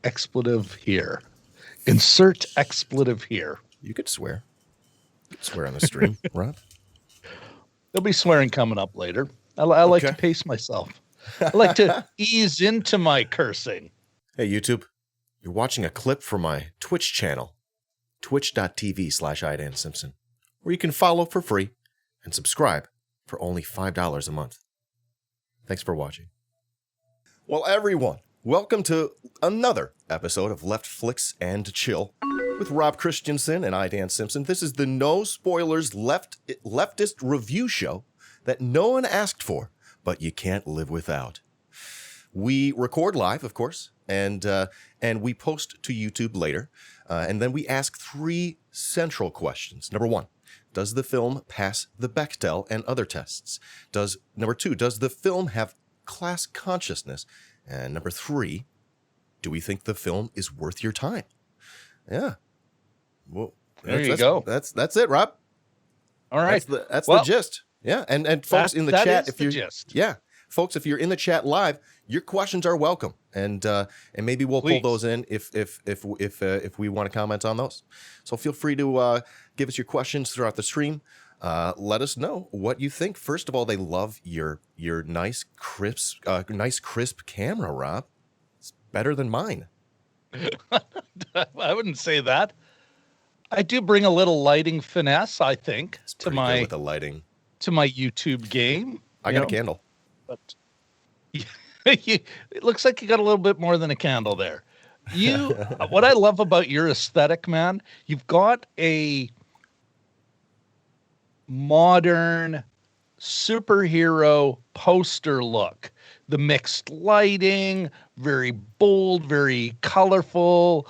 expletive here. Insert expletive here. You could swear. You could swear on the stream, Rob. There'll be swearing coming up later. I like to pace myself. I like to ease into my cursing. Hey, YouTube. You're watching a clip from my Twitch channel, twitch.tv/iDanSimpson, where you can follow for free and subscribe for only $5 a month. Thanks for watching. Well, everyone, welcome to another episode of LeftFLIX and Chill with Rob Kristjansson and iDanSimpson. This is the no spoilers leftist review show that no one asked for, but you can't live without. We record live, of course, and we post to YouTube later, and then we ask three central questions. Number one, does the film pass the Bechdel and other tests? Number two, does the film have class consciousness? And number three, do we think the film is worth your time? Yeah. Well, there you go. That's it, Rob. All right. That's the gist. Yeah. And folks in the chat, folks, if you're in the chat live, your questions are welcome, and maybe we'll pull those in if we want to comment on those. So feel free to give us your questions throughout the stream. Let us know what you think. First of all, they love your nice crisp camera, Rob. It's better than mine. I wouldn't say that. I do bring a little lighting finesse, I think, to my with the lighting to my YouTube game. I got a candle, but it looks like you got a little bit more than a candle there. What I love about your aesthetic, man, you've got a modern superhero poster look. The mixed lighting, very bold, very colorful.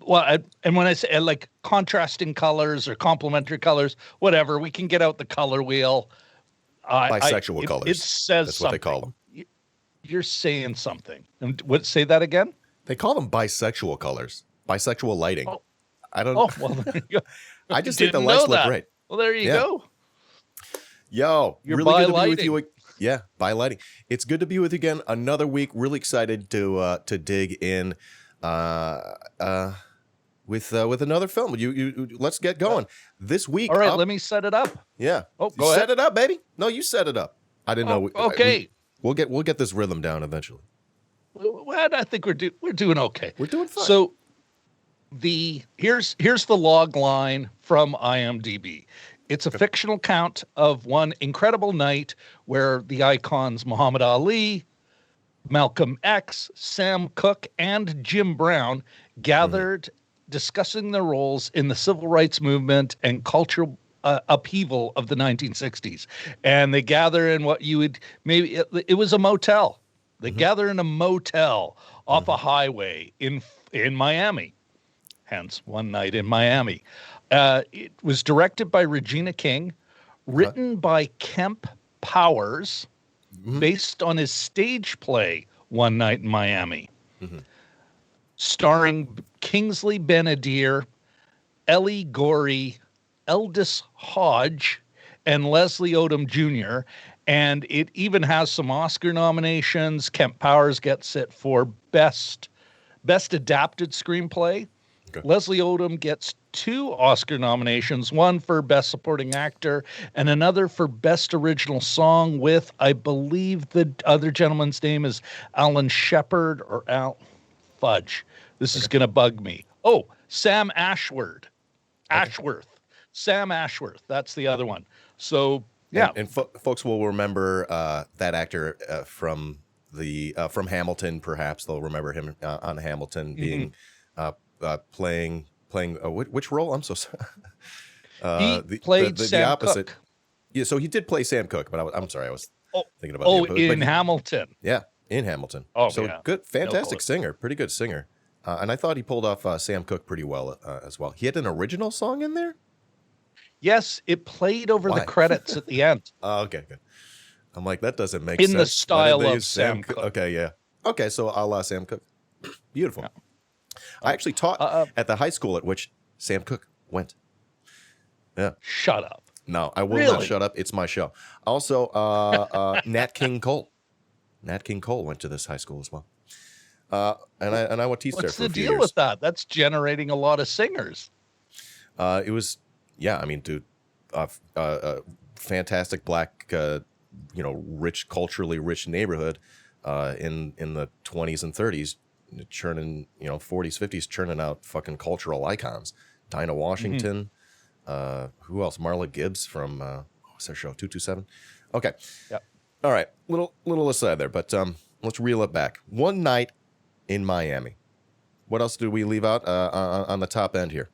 Well, and when I say like contrasting colors or complementary colors, whatever, we can get out the color wheel. Bisexual colors. It says that's something. What they call them. You're saying something. And say that again? They call them bisexual colors. Bisexual lighting. Oh. I don't. Oh, well, there you go. I just think the lights look great. Well, there you go. Yo, you're really good to lighting. be with you. Yeah, by lighting. It's good to be with you again. Another week. Really excited to dig in with another film. You let's get going this week. All right, let me set it up. Yeah. Oh, go ahead. Set it up, baby. No, you set it up. I didn't know. Okay. We'll get this rhythm down eventually. Well, I think we're doing okay. We're doing fine. So here's the log line from IMDb. It's a fictional account of one incredible night where the icons Muhammad Ali, Malcolm X, Sam Cooke, and Jim Brown gathered discussing their roles in the civil rights movement and cultural upheaval of the 1960s. And they gather in what you would maybe it was a motel. They gather in a motel off a highway in Miami. Hence, One Night in Miami. It was directed by Regina King, written by Kemp Powers, based on his stage play One Night in Miami, starring Kingsley Ben-Adir, Ellie Gorey, Eldis Hodge, and Leslie Odom Jr., and it even has some Oscar nominations. Kemp Powers gets it for Best Adapted Screenplay. Okay. Leslie Odom gets 2 Oscar nominations, one for Best Supporting Actor and another for Best Original Song with, I believe the other gentleman's name is Alan Shepard or Al Fudge. This is going to bug me. Oh, Sam Ashworth. Sam Ashworth. That's the other one. So, yeah. And folks will remember that actor from Hamilton, perhaps. They'll remember him on Hamilton being playing which role? I'm so sorry. He played Sam the opposite. Cooke. Yeah, so he did play Sam Cooke, but I'm sorry, I was thinking about the opposite. In Hamilton. Yeah, in Hamilton. Oh, so yeah. Good, fantastic singer, pretty good singer, and I thought he pulled off Sam Cooke pretty well as well. He had an original song in there. Yes, it played over the credits at the end. Oh, okay, good. I'm like, that doesn't make sense. In the style of Sam Cooke. Okay, yeah. Okay, so a la Sam Cooke. Beautiful. Yeah. I actually taught at the high school at which Sam Cooke went. Yeah. Shut up. No, I will not shut up. It's my show. Also, Nat King Cole. Nat King Cole went to this high school as well. And I teach there What's for a the few deal years. with that? That's generating a lot of singers. It was, yeah, I mean, dude, fantastic black, rich, culturally rich neighborhood in the 20s and 30s, churning, 40s, 50s, churning out fucking cultural icons. Dinah Washington, who else? Marla Gibbs from, what's their show? 227. Okay. Yeah. All right. Little aside there, but let's reel it back. One night in Miami. What else do we leave out on the top end here?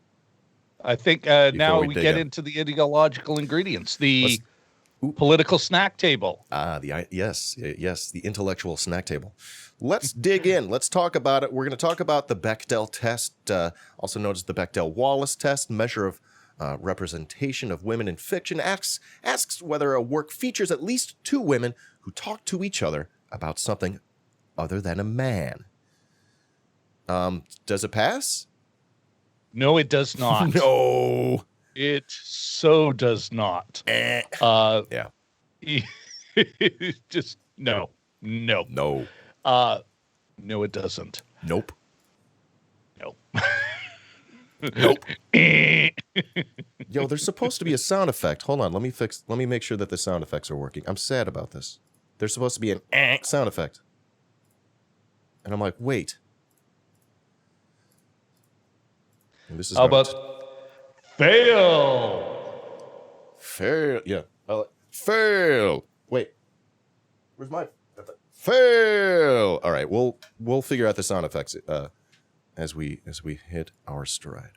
I think now we get into the ideological ingredients, the political snack table. Yes, the intellectual snack table. Let's dig in. Let's talk about it. We're going to talk about the Bechdel test, also known as the Bechdel-Wallace test, measure of representation of women in fiction. Asks whether a work features at least two women who talk to each other about something other than a man. Does it pass? No, it does not. No. It so does not. Yeah. Just no. No. No, it doesn't. Nope. Nope. Nope. Yo, there's supposed to be a sound effect. Hold on, let me make sure that the sound effects are working. I'm sad about this. There's supposed to be an sound effect. And I'm like, wait. And this is how about fail? Fail. Yeah. Fail. Wait. Where's my fail? All right, we'll figure out the sound effects as we hit our stride.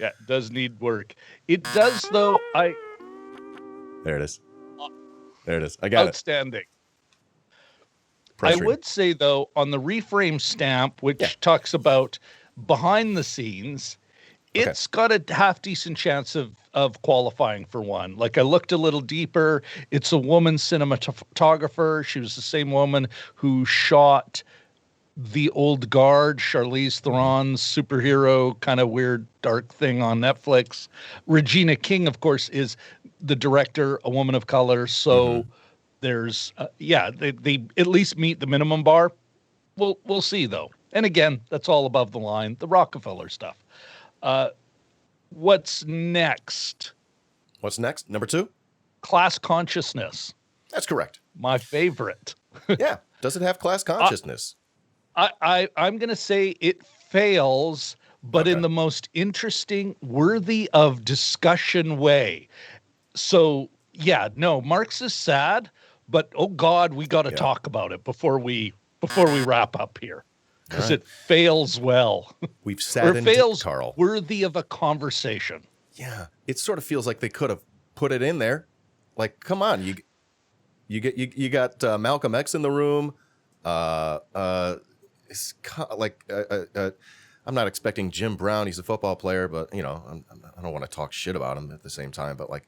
Yeah, it does need work. It does, though. There it is. There it is. I got outstanding. it. I would say, though, on the reframe stamp, which talks about behind the scenes, it's got a half decent chance of qualifying for one. Like, I looked a little deeper. It's a woman cinematographer. She was the same woman who shot The Old Guard, Charlize Theron's superhero kind of weird dark thing on Netflix. Regina King, of course, is the director, a woman of color. So there's they at least meet the minimum bar. We'll see, though. And again, that's all above the line, the Rockefeller stuff. What's next? What's next? Number 2? Class consciousness. That's correct. My favorite. Yeah. Does it have class consciousness? I'm going to say it fails, but in the most interesting, worthy of discussion way. So, yeah, no, Marx is sad, but oh God, we got to talk about it before we wrap up here. Because it fails well. We've saddened Carl. Worthy of a conversation. Yeah, it sort of feels like they could have put it in there. Like, come on, you got Malcolm X in the room. It's like I'm not expecting Jim Brown. He's a football player, but I don't want to talk shit about him at the same time. But like,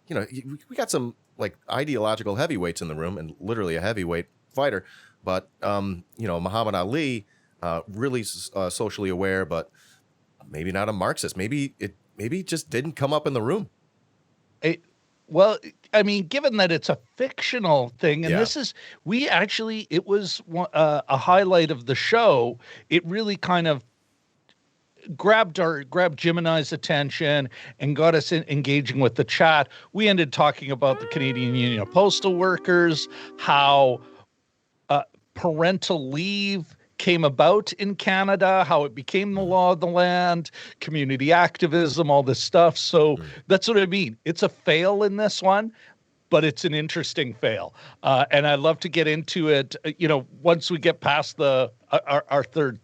we got some like ideological heavyweights in the room, and literally a heavyweight fighter. But Muhammad Ali. Really socially aware, but maybe not a Marxist. Maybe it just didn't come up in the room. Well, I mean, given that it's a fictional thing, and it was a highlight of the show. It really kind of grabbed Jim and I's attention and got us engaging with the chat. We ended talking about the Canadian Union of Postal Workers, how parental leave came about in Canada, how it became the law of the land, community activism, all this stuff. So that's what I mean. It's a fail in this one, but it's an interesting fail. And I'd love to get into it, once we get past our third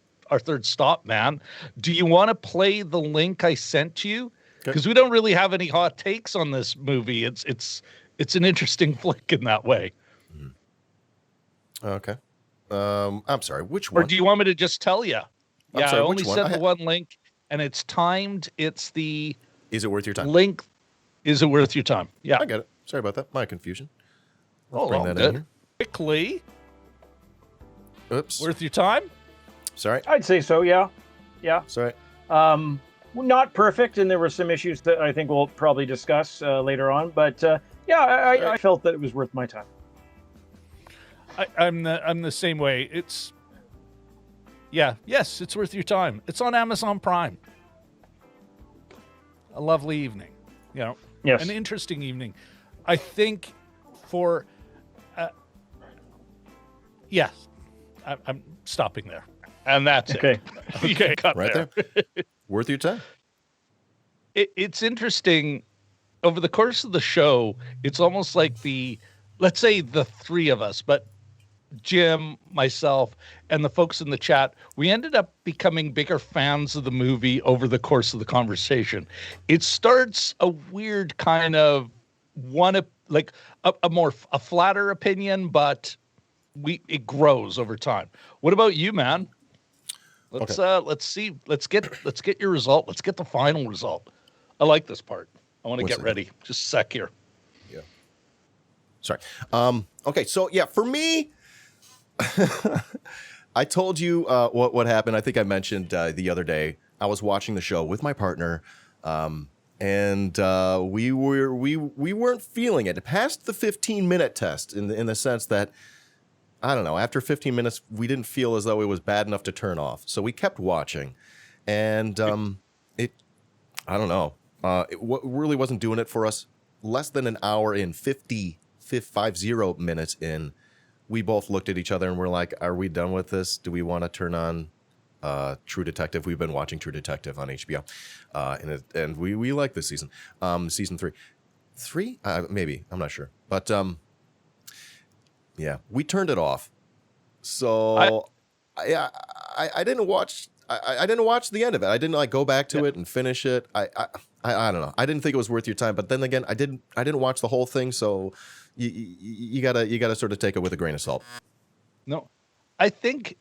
stop, man. Do you want to play the link I sent to you? Because we don't really have any hot takes on this movie. It's an interesting flick in that way. Okay. I'm sorry, which one? Or do you want me to just tell you? I'm sorry, I only which one? sent the one link, and it's timed. It's the Is It Worth Your Time? Link. Is It Worth Your Time? Yeah. I get it. Sorry about that. My confusion. Let's bring that in here. Quickly. Oops. Worth your time? Sorry. I'd say so, yeah. Yeah. Sorry. Not perfect, and there were some issues that I think we'll probably discuss later on. But I felt that it was worth my time. I'm the same way. Yeah, yes, it's worth your time. It's on Amazon Prime. A lovely evening, Yes. an interesting evening. I think for, yes, I'm stopping there. And that's Okay. it. You can cut Right there. Worth your time. It's interesting. Over the course of the show, it's almost like let's say the three of us, but Jim, myself, and the folks in the chat, we ended up becoming bigger fans of the movie over the course of the conversation. It starts a weird kind of a flatter opinion, but it grows over time. What about you, man? Let's see. Let's get your result. Let's get the final result. I like this part. I want to get ready. Just a sec here. Yeah. Sorry. Okay. So yeah, for me, I told you what happened. I think I mentioned the other day. I was watching the show with my partner, and we weren't feeling it. It passed the 15-minute test in the sense that, I don't know, after 15 minutes, we didn't feel as though it was bad enough to turn off. So we kept watching, and I don't know, it really wasn't doing it for us. Less than an hour in, 50 minutes in, we both looked at each other and we're like, are we done with this? Do we want to turn on True Detective? We've been watching True Detective on HBO, and we like this season. Season 3. 3? Maybe. I'm not sure. But yeah, we turned it off. So I didn't watch. I didn't watch the end of it. I didn't go back to it and finish it. I don't know. I didn't think it was worth your time. But then again, I didn't watch the whole thing. So you gotta sort of take it with a grain of salt. No, I think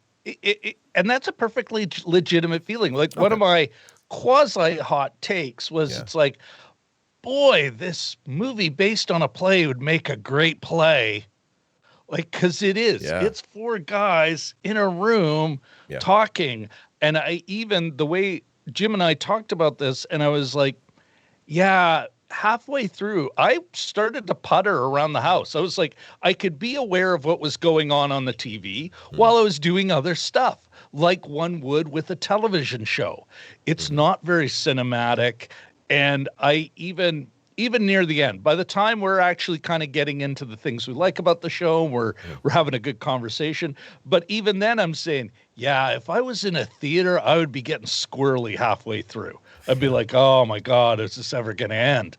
and that's a perfectly legitimate feeling. Like one of my quasi hot takes was, it's like, boy, this movie based on a play would make a great play. Like, because it is. Yeah. It's four guys in a room talking. And the way Jim and I talked about this, and I was like, yeah, halfway through, I started to putter around the house. I was like, I could be aware of what was going on the TV while I was doing other stuff, like one would with a television show. It's not very cinematic. And I even near the end, by the time we're actually kind of getting into the things we like about the show, we're having a good conversation. But even then I'm saying, yeah, if I was in a theater, I would be getting squirrely halfway through. I'd be like, oh my God, is this ever going to end?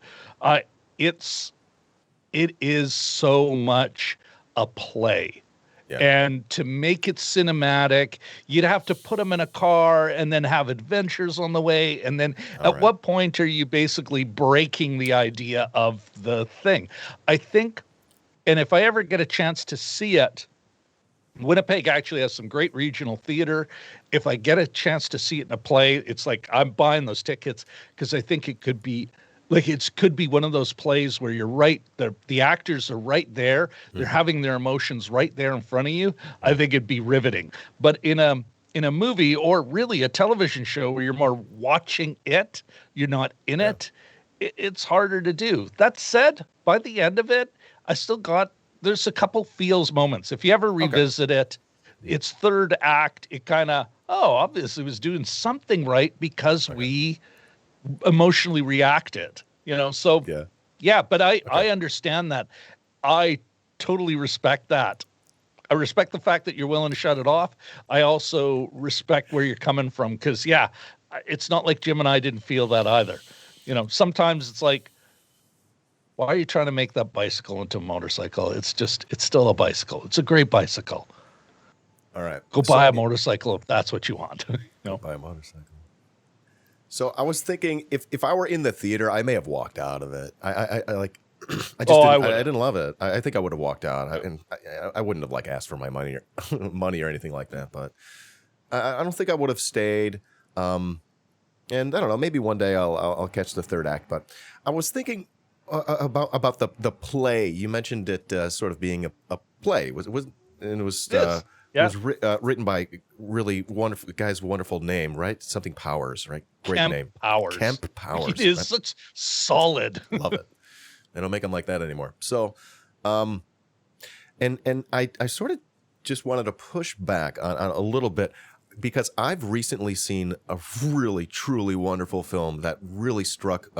It is so much a play. Yeah. And to make it cinematic, you'd have to put them in a car and then have adventures on the way. And then what point are you basically breaking the idea of the thing? I think, and if I ever get a chance to see it, Winnipeg actually has some great regional theater. If I get a chance to see it in a play, it's like I'm buying those tickets because I think it could be one of those plays where you're right. The actors are right there. They're having their emotions right there in front of you. I think it'd be riveting. But in a movie or really a television show where you're more watching it, you're not in it, it's harder to do. That said, by the end of it, there's a couple feels moments. If you ever revisit it, its third act, it kind of, obviously was doing something right because we emotionally reacted, so but I understand that. I totally respect that. I respect the fact that you're willing to shut it off. I also respect where you're coming from because it's not like Jim and I didn't feel that either. Sometimes it's like, why are you trying to make that bicycle into a motorcycle? It's still a bicycle. It's a great bicycle. All right. Go buy a motorcycle if that's what you want. Buy a motorcycle. So I was thinking, if I were in the theater, I may have walked out of it. I didn't love it. I think I would have walked out, I wouldn't have asked for my money or anything like that. But I don't think I would have stayed. And I don't know, maybe one day I'll catch the third act. But I was thinking about the play. You mentioned it sort of being a play. It was written by really wonderful guy's wonderful name, right? Something Powers, right? Great name. Powers. Kemp Powers. It is such solid. Love it. They don't make them like that anymore. So, and I sort of just wanted to push back on a little bit. because I've recently seen a really truly wonderful film that really struck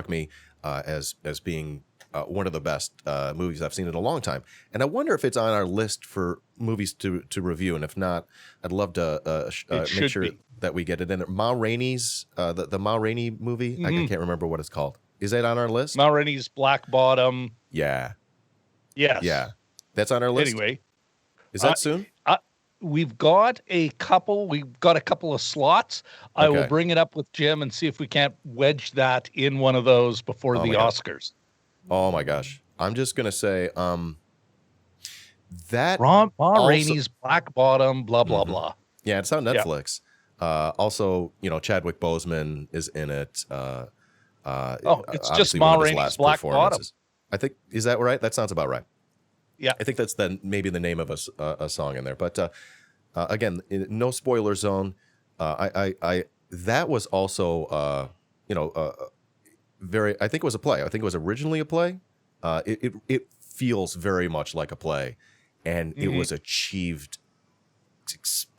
me as being one of the best movies I've seen in a long time, and I wonder if it's on our list for movies to review, and if not, I'd love to make sure that we get it in there. Ma Rainey's the Ma Rainey movie. Mm-hmm. I can't remember what it's called. Is that on our list? Ma Rainey's Black Bottom. Yeah. Yes. Yeah. That's on our list. Anyway, is that soon? We've got a couple of slots. Okay. I will bring it up with Jim and see if we can't wedge that in one of those before the Oscars. Oh my gosh. I'm just going to say that Ma Rainey's Black Bottom, blah, blah, blah. Yeah, it's on Netflix. Yeah. Also, Chadwick Boseman is in it. It's just Ma Rainey's Black Bottom. I think, is that right? That sounds about right. Yeah. I think that's maybe the name of a song in there. But again, no spoiler zone. That was also, I think it was a play. I think it was originally a play. It feels very much like a play, and it was achieved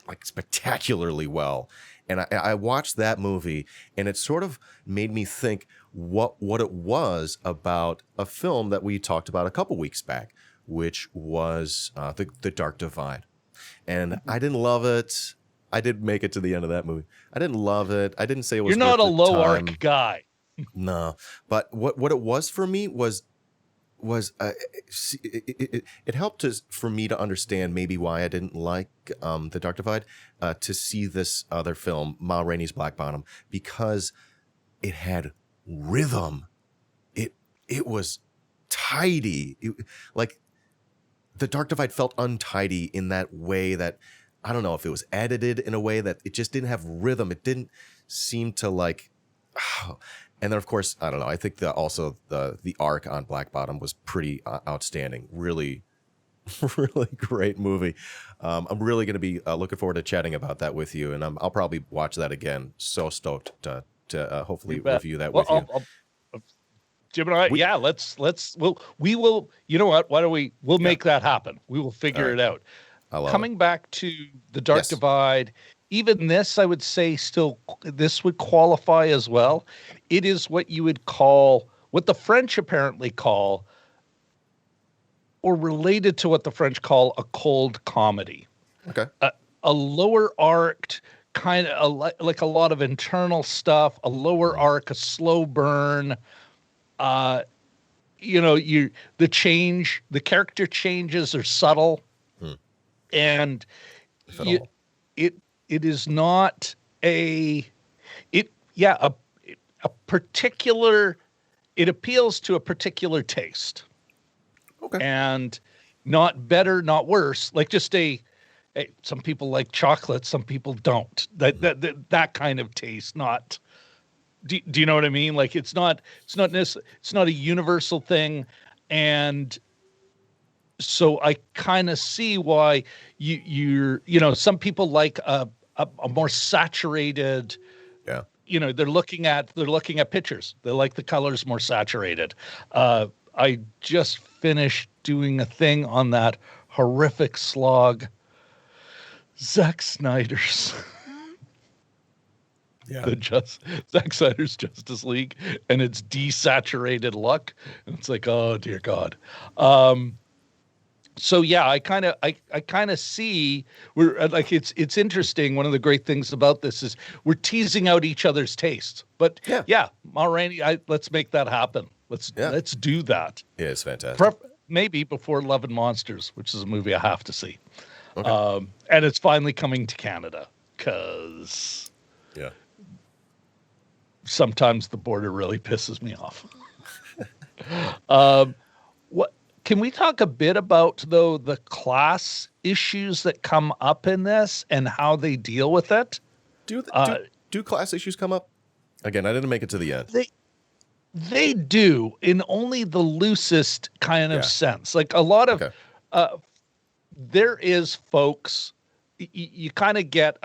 like spectacularly well. And I watched that movie, and it sort of made me think what it was about a film that we talked about a couple weeks back, which was the Dark Divide. And I didn't love it. I did make it to the end of that movie. I didn't love it. I didn't say it was. You're not a low arc guy. No, but what it was for me was it helped for me to understand maybe why I didn't like the Dark Divide, to see this other film, Ma Rainey's Black Bottom, because it had rhythm. It was tidy. Like the Dark Divide felt untidy in that way that, I don't know if it was edited in a way that it just didn't have rhythm. It didn't seem to like. And then, of course, I don't know. I think the arc on Black Bottom was pretty outstanding. Really, really great movie. I'm really going to be looking forward to chatting about that with you, and I'll probably watch that again. So stoked to hopefully review that with you. Jim and I, we will. You know what? Why don't we'll make that happen? We will figure it out. Coming back to the Dark Divide. Even this, I would say, this would qualify as well. It is what you would call, what the French apparently call, or related to what the French call, a cold comedy. Okay. A lower arced, kind of like a lot of internal stuff, a lower arc, a slow burn. The character changes are subtle. And it is not a particular, it appeals to a particular taste. Okay. And not better, not worse. Like just some people like chocolate, some people don't. That kind of taste, not, do you know what I mean? Like it's not a universal thing. And so I kind of see why you're some people like a more saturated, they're looking at pictures. They like the colors more saturated. I just finished doing a thing on that horrific slog, Zack Snyder's. Zack Snyder's Justice League, and it's desaturated look. And it's like, oh dear God. So yeah, I kind of see we're like it's interesting. One of the great things about this is we're teasing out each other's tastes. But Ma Rainey, let's make that happen. Let's do that. Yeah, it's fantastic. Maybe before Love and Monsters, which is a movie I have to see. Okay. And it's finally coming to Canada because sometimes the border really pisses me off. Can we talk a bit about, though, the class issues that come up in this and how they deal with it? Do class issues come up? Again, I didn't make it to the end. They do, in only the loosest kind of sense. Like a lot of there is folks, you kind of get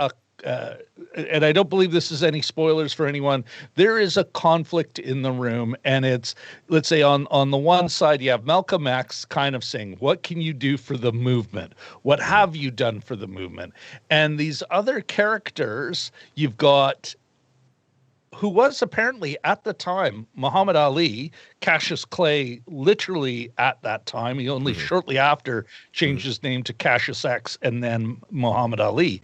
and I don't believe this is any spoilers for anyone, there is a conflict in the room. And it's, let's say on the one side, you have Malcolm X kind of saying, what can you do for the movement? What have you done for the movement? And these other characters, you've got, who was apparently at the time Muhammad Ali, Cassius Clay, literally at that time. He only shortly after changed his name to Cassius X and then Muhammad Ali.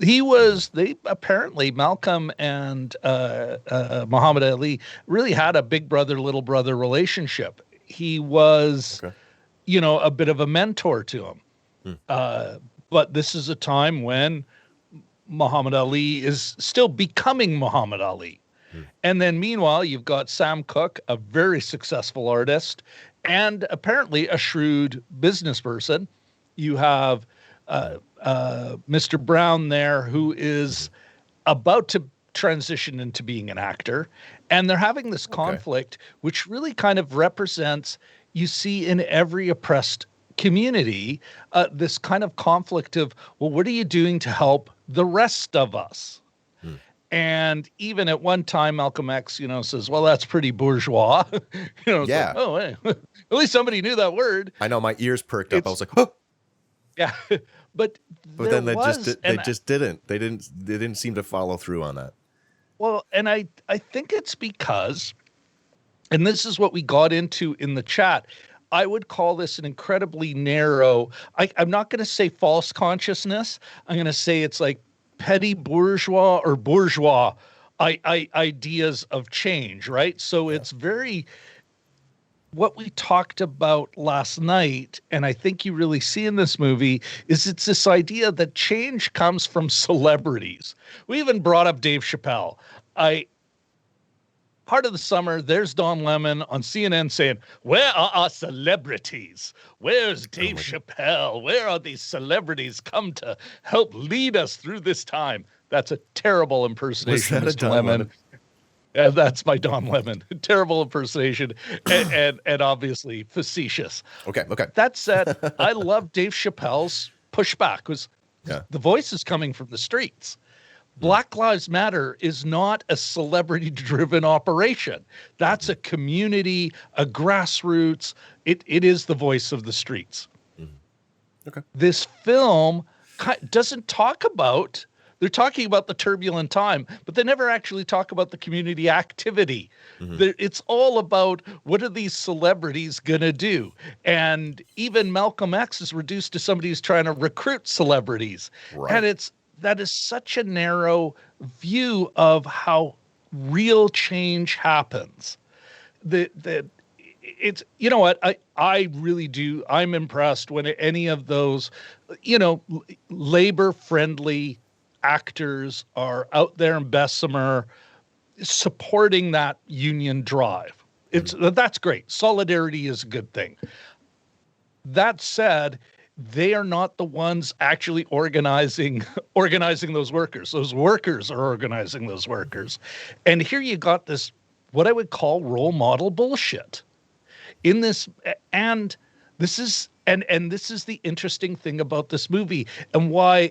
He was, they apparently, Malcolm and Muhammad Ali really had a big brother, little brother relationship. He was, a bit of a mentor to him. But this is a time when Muhammad Ali is still becoming Muhammad Ali. And then meanwhile, you've got Sam Cooke, a very successful artist and apparently a shrewd business person. You have Mr. Brown there, who is about to transition into being an actor. And they're having this conflict, which really kind of represents, you see in every oppressed community, this kind of conflict of, well, what are you doing to help the rest of us? And even at one time, Malcolm X, says, well, that's pretty bourgeois. Yeah. Like, oh, hey. At least somebody knew that word. I know, my ears perked up. I was like, huh. Yeah. But then they just didn't. They didn't seem to follow through on that. Well, and I think it's because, and this is what we got into in the chat, I would call this an incredibly narrow, I'm not going to say false consciousness. I'm going to say it's like petty bourgeois or bourgeois ideas of change, right? So it's very, what we talked about last night, and I think you really see in this movie, is it's this idea that change comes from celebrities. We even brought up Dave Chappelle. Part of the summer, there's Don Lemon on CNN saying, where are our celebrities? Where's Dave Chappelle? Where are these celebrities come to help lead us through this time? That's a terrible impersonation of Mr. Lemon. That's my Don Lemon. Terrible impersonation and obviously facetious. Okay. That said, I love Dave Chappelle's pushback because the voice is coming from the streets. Black Lives Matter is not a celebrity-driven operation. That's a community, a grassroots. It is the voice of the streets. Okay. This film doesn't talk about, they're talking about the turbulent time, but they never actually talk about the community activity. It's all about what are these celebrities going to do? And even Malcolm X is reduced to somebody who's trying to recruit celebrities. Right. And that is such a narrow view of how real change happens. It's, you know what, I really do. I'm impressed when any of those, labor-friendly actors are out there in Bessemer supporting that union drive. That's great. Solidarity is a good thing. That said, they are not the ones actually organizing those workers. Those workers are organizing those workers. And here you got this, what I would call role model bullshit in this. And this is, and this is the interesting thing about this movie and why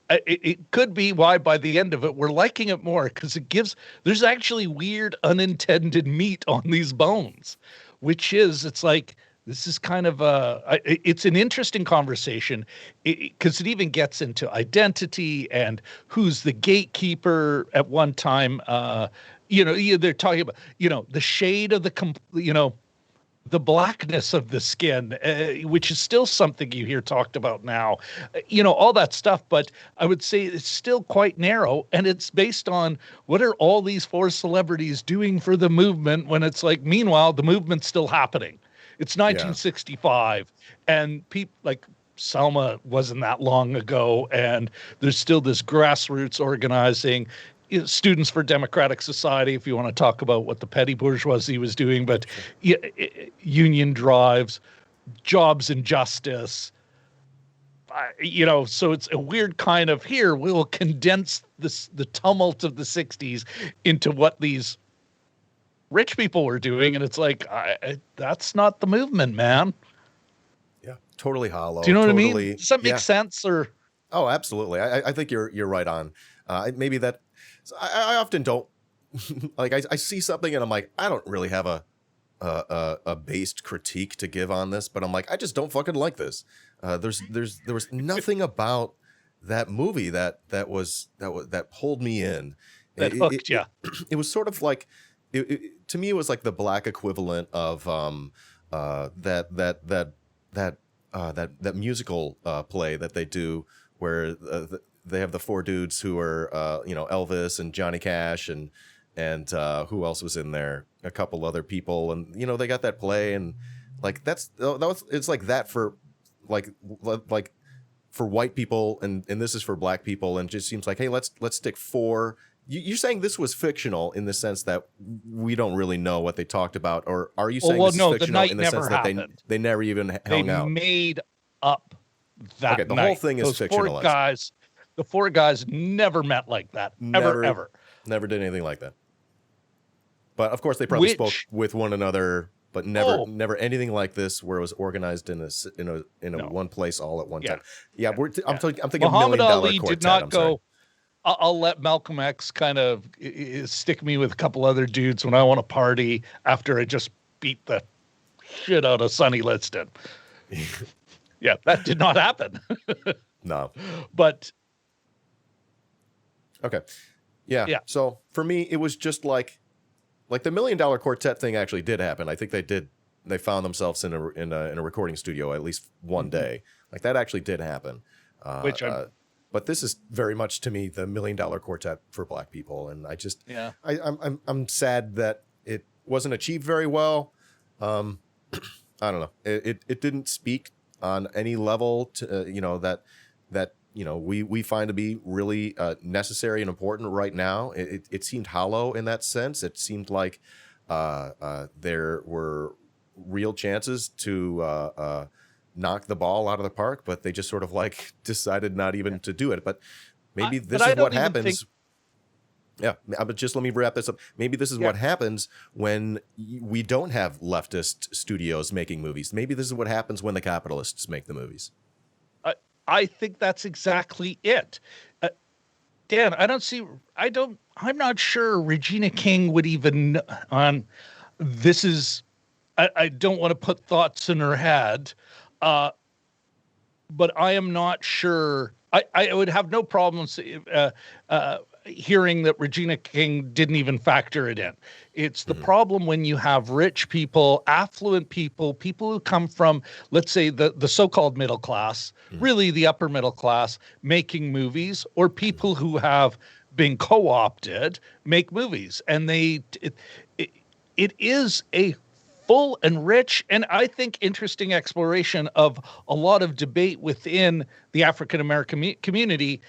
it could be why by the end of it, we're liking it more because there's actually weird unintended meat on these bones, which is, it's like, this is kind of it's an interesting conversation because it even gets into identity and who's the gatekeeper at one time. They're talking about, the shade of the blackness of the skin, which is still something you hear talked about now, all that stuff. But I would say it's still quite narrow. And it's based on what are all these four celebrities doing for the movement when it's like, meanwhile, the movement's still happening. It's 1965, and people like Selma wasn't that long ago, and there's still this grassroots organizing, Students for Democratic Society, if you want to talk about what the petty bourgeoisie was doing, but union drives, jobs and justice, so it's a weird kind of, here we'll condense the tumult of the 60s into what these rich people were doing, and it's like, that's not the movement, man. Yeah, totally hollow. Do you know what I mean? Does that make sense? Or oh, absolutely. I think you're right on. Maybe that I often don't like. I see something and I'm like, I don't really have a based critique to give on this, but I'm like, I just don't fucking like this. There was nothing about that movie that pulled me in. That hooked you. It was sort of like, to me, it was like the black equivalent of that musical play that they do where they have the four dudes who are Elvis and Johnny Cash and who else was in there? A couple other people, and they got that play, and like it's like that for like for white people, and this is for black people, and it just seems like, hey, let's stick four. You're saying this was fictional in the sense that we don't really know what they talked about, or are you saying this is fictional in the sense that they never even hung out? They made up that the night. whole thing is fictionalized. The four guys never met like that. Ever. Never did anything like that. But of course, they probably spoke with one another, but never anything like this where it was organized in a one place all at one time. Yeah, I'm thinking Muhammad Ali quartet, did not go. I'll let Malcolm X kind of stick me with a couple other dudes when I want to party after I just beat the shit out of Sonny Liston. Yeah, that did not happen. No. But okay. Yeah. So for me, it was just like the $1 Million Quartet thing actually did happen. I think they found themselves in a recording studio at least one day. Like that actually did happen. But this is very much to me the $1 Million Quartet for black people, and I just I'm sad that it wasn't achieved very well. I don't know. It didn't speak on any level to that we find to be really necessary and important right now. It seemed hollow in that sense. It seemed like there were real chances to knock the ball out of the park, but they just sort of like decided not even to do it. But maybe this is what happens. But just let me wrap this up. Maybe this is what happens when we don't have leftist studios making movies. Maybe this is what happens when the capitalists make the movies. I think that's exactly it. Dan, I'm not sure Regina King would even this is, I don't want to put thoughts in her head, but I am not sure. I would have no problems hearing that Regina King didn't even factor it in. It's the problem when you have rich people, affluent people who come from, let's say, the so-called middle class, really the upper middle class, making movies, or people who have been co-opted make movies. And it is a full and rich, and I think interesting exploration of a lot of debate within the African-American community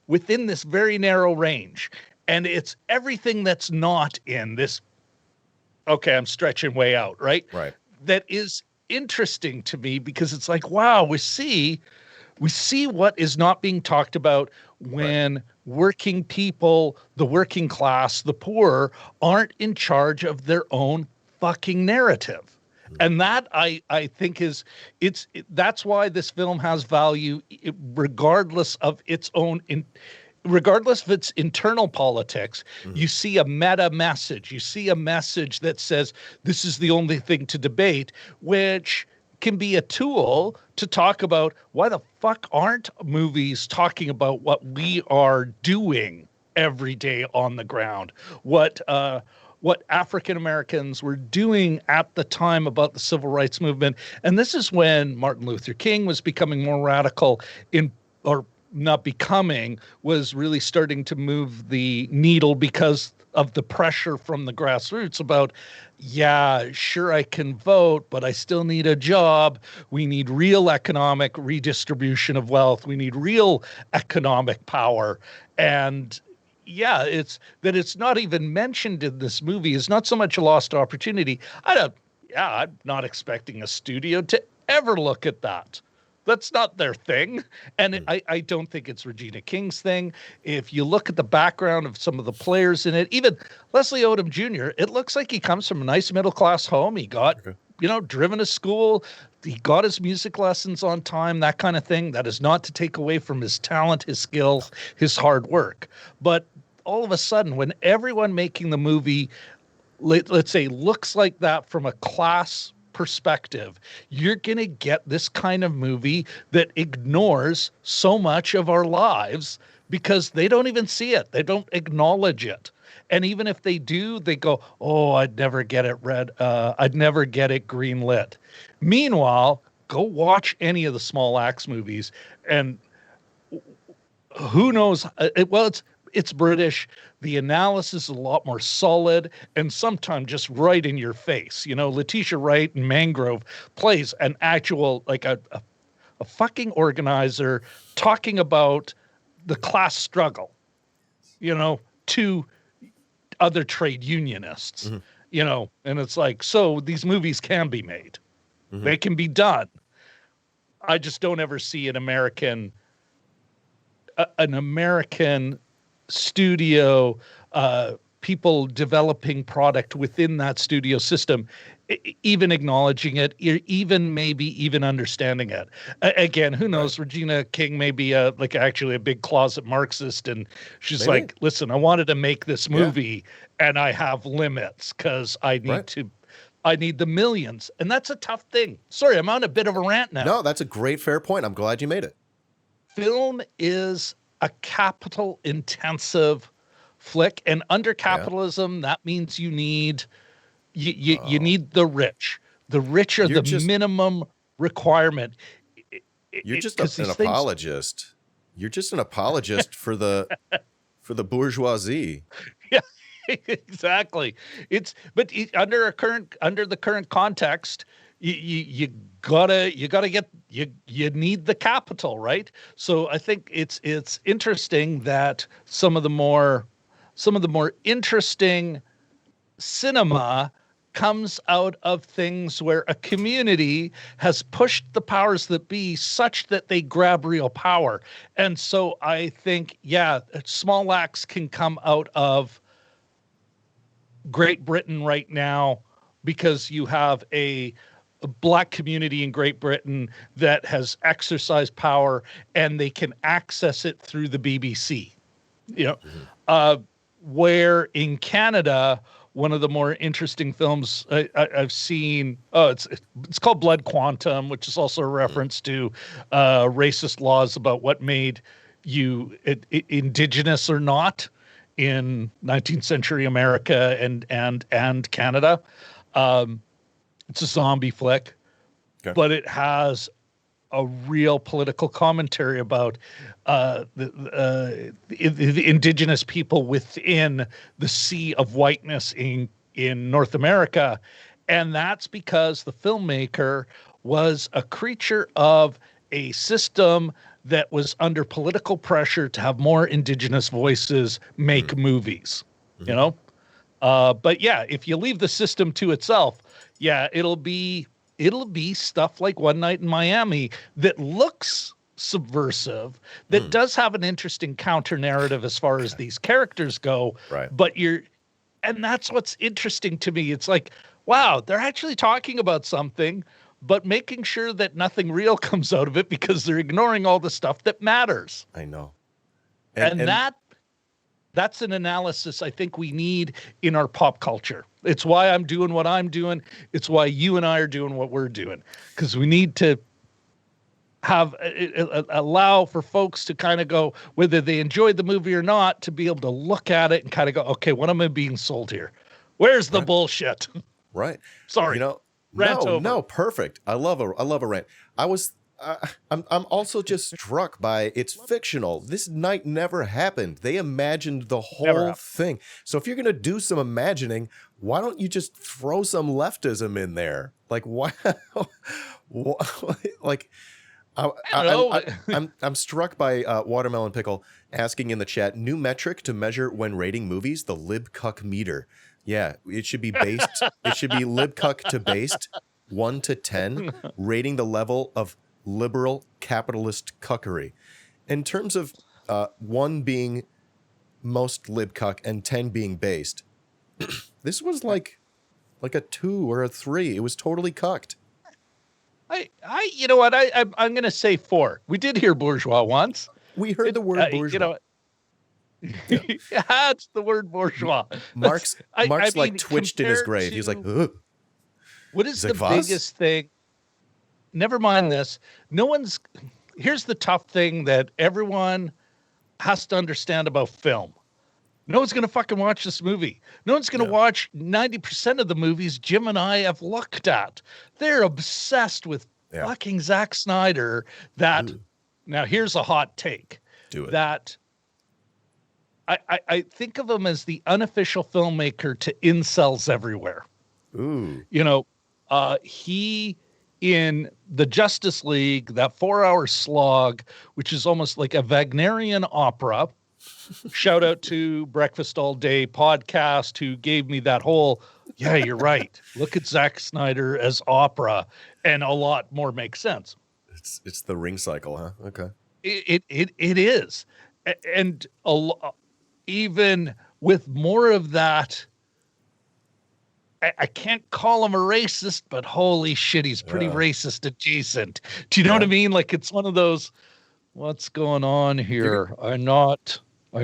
within this very narrow range. And it's everything that's not in this. Okay, I'm stretching way out, right? Right. That is interesting to me because it's like, wow, we see what is not being talked about when working people, the working class, the poor aren't in charge of their own fucking narrative. And that I think that's why this film has value, regardless of its internal politics. You see a meta message. You see a message that says this is the only thing to debate, which can be a tool to talk about why the fuck aren't movies talking about what we are doing every day on the ground, what African Americans were doing at the time about the civil rights movement. And this is when Martin Luther King was becoming more radical was really starting to move the needle because of the pressure from the grassroots about, sure, I can vote, but I still need a job. We need real economic redistribution of wealth. We need real economic power. And it's not even mentioned in this movie. It's not so much a lost opportunity. I'm not expecting a studio to ever look at that. That's not their thing. And I don't think it's Regina King's thing. If you look at the background of some of the players in it, even Leslie Odom Jr., it looks like he comes from a nice middle-class home. He got driven to school. He got his music lessons on time, that kind of thing. That is not to take away from his talent, his skills, his hard work. But all of a sudden, when everyone making the movie, let's say, looks like that from a class perspective, you're going to get this kind of movie that ignores so much of our lives because they don't even see it. They don't acknowledge it. And even if they do, they go, oh, I'd never get it read. I'd never get it green lit. Meanwhile, go watch any of the Small Axe movies and who knows? It's British. The analysis is a lot more solid and sometimes just right in your face. Letitia Wright in Mangrove plays an actual, like a fucking organizer talking about the class struggle, to other trade unionists, and it's like, so these movies can be made. Mm-hmm. They can be done. I just don't ever see an American studio, people developing product within that studio system, even acknowledging it, maybe even understanding it. Again, who knows? Right. Regina King may be actually a big closet Marxist, and she's maybe. Like, listen, I wanted to make this movie, and I have limits because I need I need the millions, and that's a tough thing. Sorry, I'm on a bit of a rant now. No, that's a great, fair point. I'm glad you made it. Film is a capital-intensive flick, and under capitalism, that means you need you need the rich. The rich are the minimum requirement. You're just an apologist. You're just an apologist for the bourgeoisie. Yeah, exactly. Under the current context, you need the capital, right? So I think it's interesting that some of the more interesting cinema comes out of things where a community has pushed the powers that be such that they grab real power. And so I think, Small Axe can come out of Great Britain right now because you have a Black community in Great Britain that has exercised power and they can access it through the BBC. Where in Canada, one of the more interesting films I've seen, it's called Blood Quantum, which is also a reference to racist laws about what made you indigenous or not in 19th century America and Canada. It's a zombie flick, but it has a real political commentary about the indigenous people within the sea of whiteness in North America. And that's because the filmmaker was a creature of a system that was under political pressure to have more indigenous voices make movies, But if you leave the system to itself, it'll be stuff like One Night in Miami that looks subversive, that does have an interesting counter narrative as far as these characters go. Right. But and that's what's interesting to me. It's like, wow, they're actually talking about something, but making sure that nothing real comes out of it because they're ignoring all the stuff that matters. I know. And that's an analysis I think we need in our pop culture. It's why I'm doing what I'm doing. It's why you and I are doing what we're doing, because we need to allow for folks to kind of go, whether they enjoyed the movie or not, to be able to look at it and kind of go, okay, what am I being sold here? Where's the bullshit? Right. Sorry. No, perfect. I love a rant. I'm also just struck by it's fictional. This night never happened. They imagined the whole thing. So if you're going to do some imagining, why don't you just throw some leftism in there? Like, why? Like, I'm struck by Watermelon Pickle asking in the chat, new metric to measure when rating movies, the libcuck meter. Yeah, it should be based. It should be libcuck to based 1 to 10, rating the level of liberal capitalist cuckery. In terms of 1 being most libcuck and 10 being based, this was like like a 2 or a 3. It was totally cucked. You know what? I'm going to say 4. We did hear bourgeois once. We heard the word bourgeois. You know, yeah, it's the word bourgeois. Mark's like mean, twitched in his grave. He's like, ugh. What is the biggest thing? Never mind this. Here's the tough thing that everyone has to understand about film. No one's going to fucking watch this movie. No one's going to watch 90% of the movies Jim and I have looked at. They're obsessed with fucking Zack Snyder. Now here's a hot take. Do it. That I think of him as the unofficial filmmaker to incels everywhere. Ooh. You know, he in the Justice League, that 4-hour slog, which is almost like a Wagnerian opera. Shout out to Breakfast All Day podcast who gave me that whole, yeah, you're right. Look at Zack Snyder as opera, and a lot more makes sense. It's the ring cycle, huh? Okay. It is, and even with more of that, I can't call him a racist, but holy shit, he's pretty racist adjacent. Do you know what I mean? Like, it's one of those, what's going on here? What are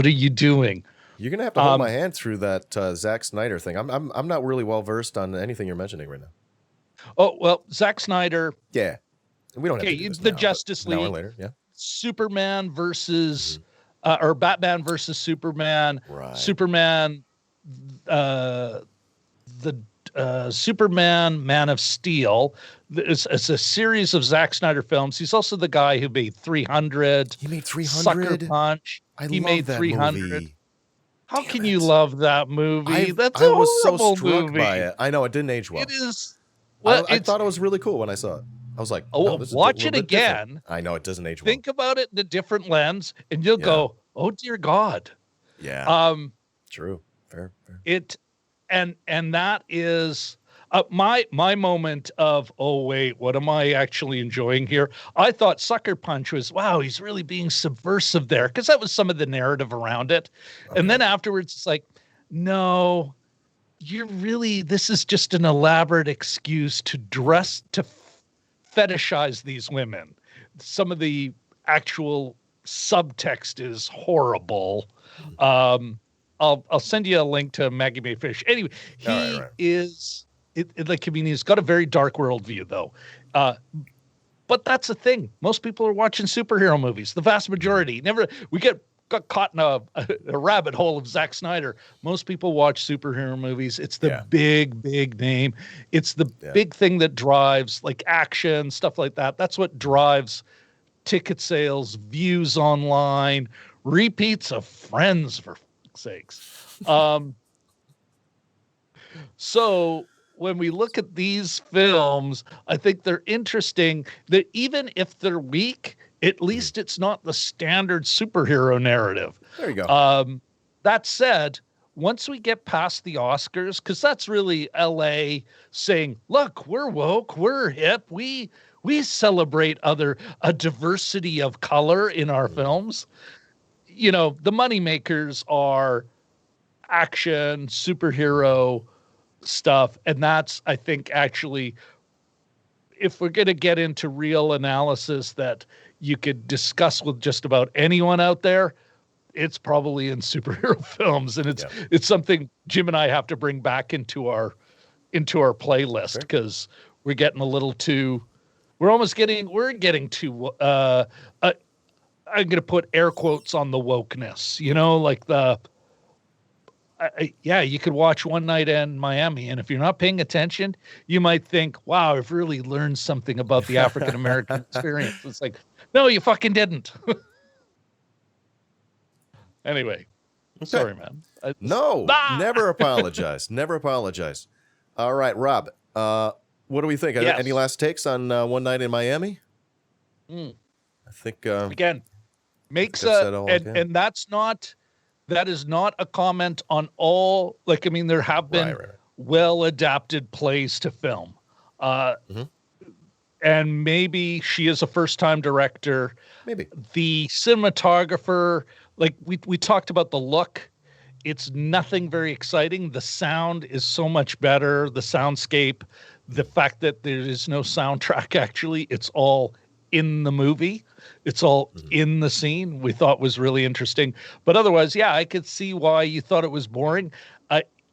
you doing? You're going to have to hold my hand through that Zack Snyder thing. I'm not really well versed on anything you're mentioning right now. Oh, well, Zack Snyder. Yeah. We don't have to do this the now, Justice League. An hour later, yeah. Superman versus, or Batman versus Superman. Right. Superman, Superman, Man of Steel. It's a series of Zack Snyder films. He's also the guy who made 300. He made 300. Sucker Punch. He made that 300. Movie. How can you love that movie? I was so struck by it. I know it didn't age well. It is. Well, I thought it was really cool when I saw it. I was like, oh, watch it again. Different. I know it doesn't age well. Think about it in a different lens, and you'll go, "Oh dear God." Yeah. True. Fair. And that is my moment of, oh wait, what am I actually enjoying here? I thought Sucker Punch was, wow, he's really being subversive there, because that was some of the narrative around it. Okay. And then afterwards, it's like, no, this is just an elaborate excuse to fetishize these women. Some of the actual subtext is horrible. I'll send you a link to Maggie May Fish. Anyway, he is he's got a very dark worldview though. But that's the thing. Most people are watching superhero movies. The vast majority. We got caught in a rabbit hole of Zack Snyder. Most people watch superhero movies. It's the big name. It's the big thing that drives like action, stuff like that. That's what drives ticket sales, views online, repeats of Friends, for sakes. So when we look at these films, I think they're interesting that even if they're weak, at least it's not the standard superhero narrative. There you go. That said, once we get past the Oscars, because that's really LA saying, look, we're woke, we're hip, we celebrate a diversity of color in our films. You know, the moneymakers are action, superhero stuff. And that's, I think, actually, if we're going to get into real analysis that you could discuss with just about anyone out there, it's probably in superhero films. And it's something Jim and I have to bring back into our playlist, because we're getting a little too, we're getting too, I'm going to put air quotes on the wokeness, like you could watch One Night in Miami, and if you're not paying attention, you might think, wow, I've really learned something about the African-American experience. It's like, no, you fucking didn't. Anyway, sorry, man. Never apologize. Never apologize. All right, Rob, what do we think? Yes. Any last takes on One Night in Miami? I think, again, and that is not a comment on all, there have been well-adapted plays to film. And maybe she is a first-time director. Maybe. The cinematographer, we talked about the look. It's nothing very exciting. The sound is so much better. The soundscape, the fact that there is no soundtrack, actually, it's all in the movie. It's all in the scene. We thought was really interesting. But otherwise, yeah, I could see why you thought it was boring.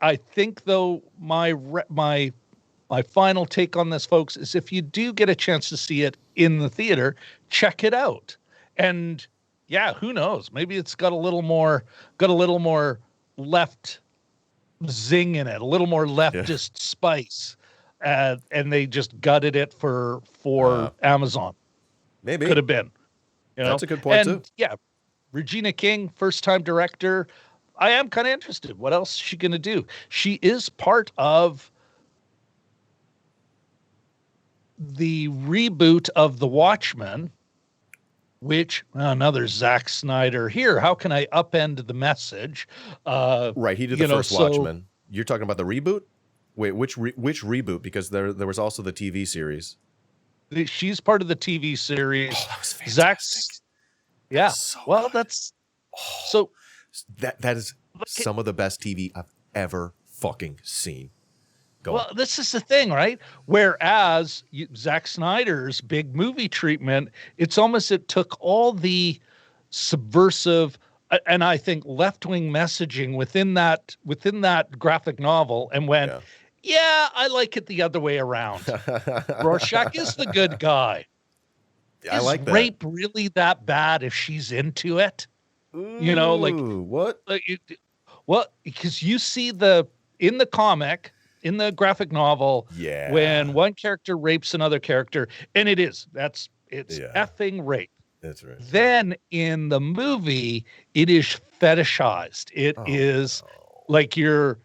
I think, though, my final take on this, folks, is if you do get a chance to see it in the theater, check it out. And yeah, who knows? Maybe it's got a little more left zing in it, a little more leftist spice, and they just gutted it for Amazon. Maybe could have been. That's a good point too. Yeah, Regina King, first-time director. I am kind of interested. What else is she going to do? She is part of the reboot of The Watchmen, which another Zack Snyder here. How can I upend the message? Right, he did the first Watchmen. You're talking about the reboot? Wait, which reboot? Because there was also the TV series. She's part of the TV series. Oh, that was fantastic. Yeah. So well, good. that's so. That is some of the best TV I've ever fucking seen. Well, this is the thing, right? Whereas Zack Snyder's big movie treatment, it took all the subversive and I think left-wing messaging within that graphic novel and went, yeah, I like it the other way around. Rorschach is the good guy. I like that. Is rape really that bad if she's into it? Ooh, what? Well, because you see in the comic, in the graphic novel, when one character rapes another character, and it's effing rape. That's right. Then in the movie, it is fetishized. It is like if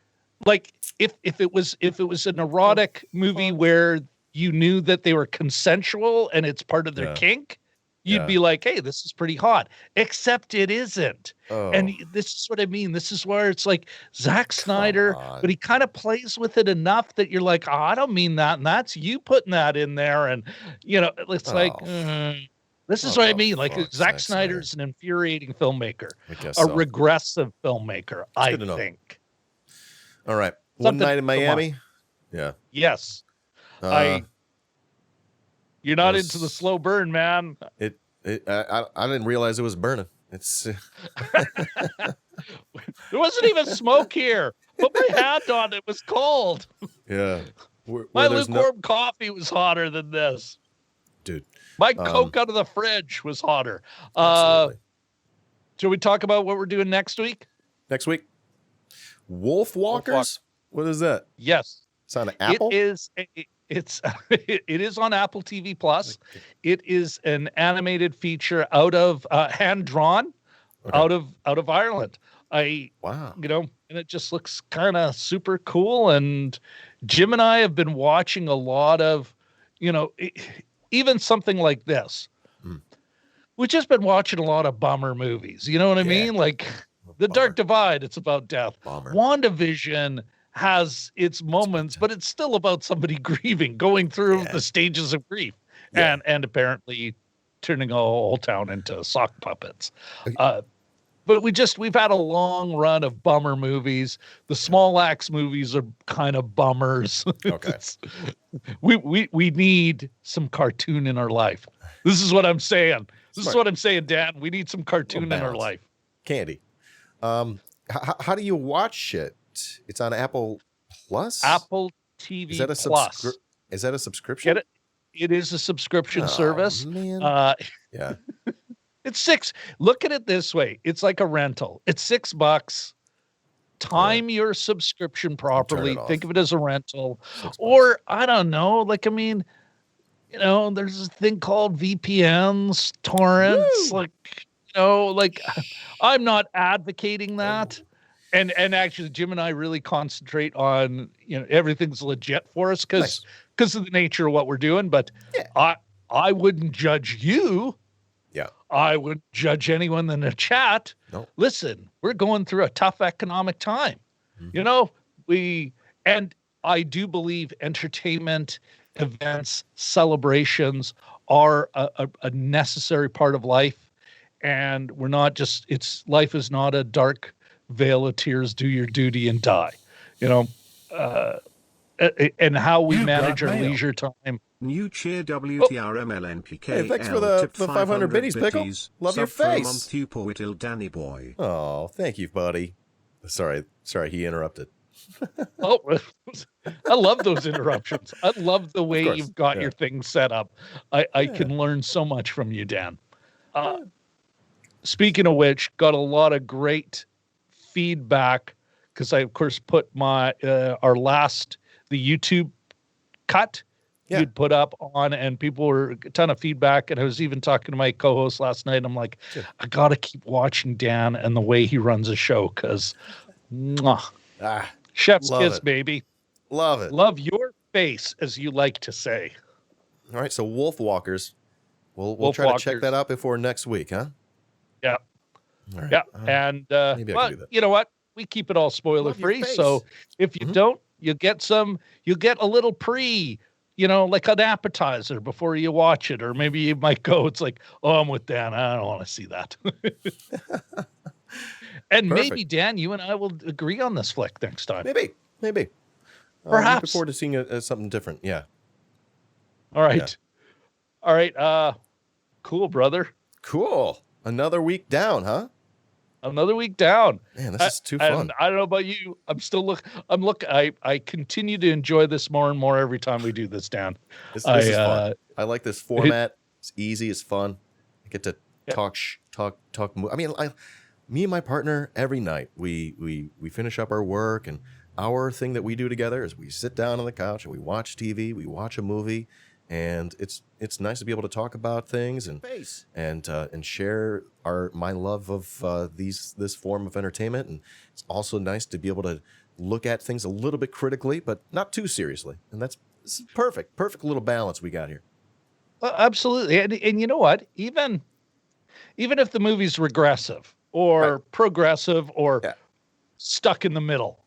it was an erotic movie where you knew that they were consensual and it's part of their kink, you'd be like, hey, this is pretty hot. Except it isn't. And this is what I mean. This is where it's like Zack Snyder, but he kind of plays with it enough that you're like, I don't mean that. And that's you putting that in there. And, it's like, this is what I mean. Like Zack Snyder's an infuriating filmmaker, a regressive filmmaker, I think. All right. One Night in Miami. Yeah. Yes. You're not into the slow burn, man. I didn't realize it was burning. It's there wasn't even smoke here. Put my hand on it. It was cold. Yeah. My lukewarm coffee was hotter than this. Dude. My Coke out of the fridge was hotter. Should we talk about what we're doing next week? Next week? Wolf Walkers? What is that? Yes. It's on Apple? It is on Apple TV Plus. It is an animated feature out of hand drawn out of Ireland. Wow. And it just looks kind of super cool. And Jim and I have been watching a lot of, even something like this. We've just been watching a lot of bummer movies. You know what I mean? Like The Dark Divide, it's about death. WandaVision has its moments, but it's still about somebody grieving, going through the stages of grief, and apparently turning a whole town into sock puppets. But we've had a long run of bummer movies. The Small Axe movies are kind of bummers. Okay. we need some cartoon in our life. This is what I'm saying. This is what I'm saying, Dan. We need some cartoon in our life. Candy. How do you watch it? It's on Apple Plus? Apple TV Plus. Is that a subscription? Get it? It is a subscription service. Man. Yeah. It's $6. Look at it this way. It's like a rental. It's $6. Time your subscription properly. Think of it as a rental. Or I don't know. Like, I mean, there's this thing called VPNs, torrents. Woo! I'm not advocating that. And actually, Jim and I really concentrate on, everything's legit for us because of the nature of what we're doing. But I wouldn't judge you. Yeah. I wouldn't judge anyone in the chat. No. Listen, we're going through a tough economic time. And I do believe entertainment, events, celebrations are a necessary part of life. And we're not life is not a dark Veil of Tears, do your duty and die. You know, and how we manage our leisure time. New cheer WTRMLNPK. Hey, thanks for the 500 biddies, Pickle. Love your face. Danny boy. Oh, thank you, buddy. Sorry, he interrupted. Oh, I love those interruptions. I love the way you've got your things set up. I can learn so much from you, Dan. Speaking of which, got a lot of great feedback because I, of course, put my the YouTube cut you'd put up on, and people were a ton of feedback. And I was even talking to my co-host last night. And I'm like, I got to keep watching Dan and the way he runs a show because chef's kiss, baby. Love it. Love your face, as you like to say. All right, so Wolf Walkers. We'll try to check that out before next week, huh? Yeah. All right. Yeah. And well, you know what? We keep it all spoiler free. So if you don't, you get a little like an appetizer before you watch it. Or maybe you might go, it's like, oh, I'm with Dan. I don't want to see that. And maybe, Dan, you and I will agree on this flick next time. Maybe. Perhaps. Looking forward to seeing something different. Yeah. All right. Yeah. All right. Cool, brother. Cool. Another week down, huh? Another week down. Man, this is too fun. And I don't know about you. I continue to enjoy this more and more every time we do this, Dan. This is fun. I like this format. It's easy. It's fun. I get to talk. I mean, me and my partner every night we finish up our work, and our thing that we do together is we sit down on the couch and we watch TV. We watch a movie, and it's nice to be able to talk about things and share my love of this form of entertainment. And it's also nice to be able to look at things a little bit critically, but not too seriously. And this is perfect little balance we got here. Absolutely. And you know what? Even if the movie's regressive or progressive or stuck in the middle,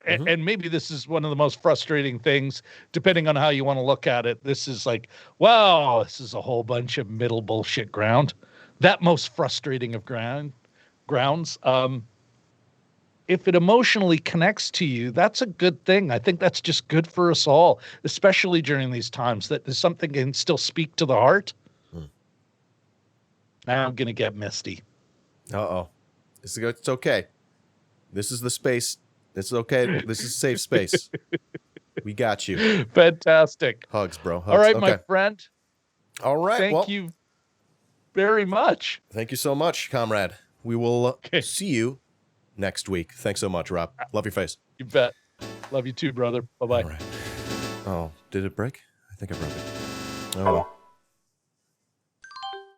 and maybe this is one of the most frustrating things, depending on how you want to look at it. This is like, wow, this is a whole bunch of middle bullshit ground. That most frustrating of grounds. If it emotionally connects to you, that's a good thing. I think that's just good for us all, especially during these times, that there's something can still speak to the heart. Now I'm going to get misty. Uh-oh. It's okay. This is the space. It's okay. This is safe space. We got you. Fantastic. Hugs, bro. Hugs. All right, my friend. All right. Thank you very much. Thank you so much, comrade. We will see you next week. Thanks so much, Rob. Love your face. You bet. Love you too, brother. Bye-bye. All right. Oh, did it break? I think I broke it. Oh, well.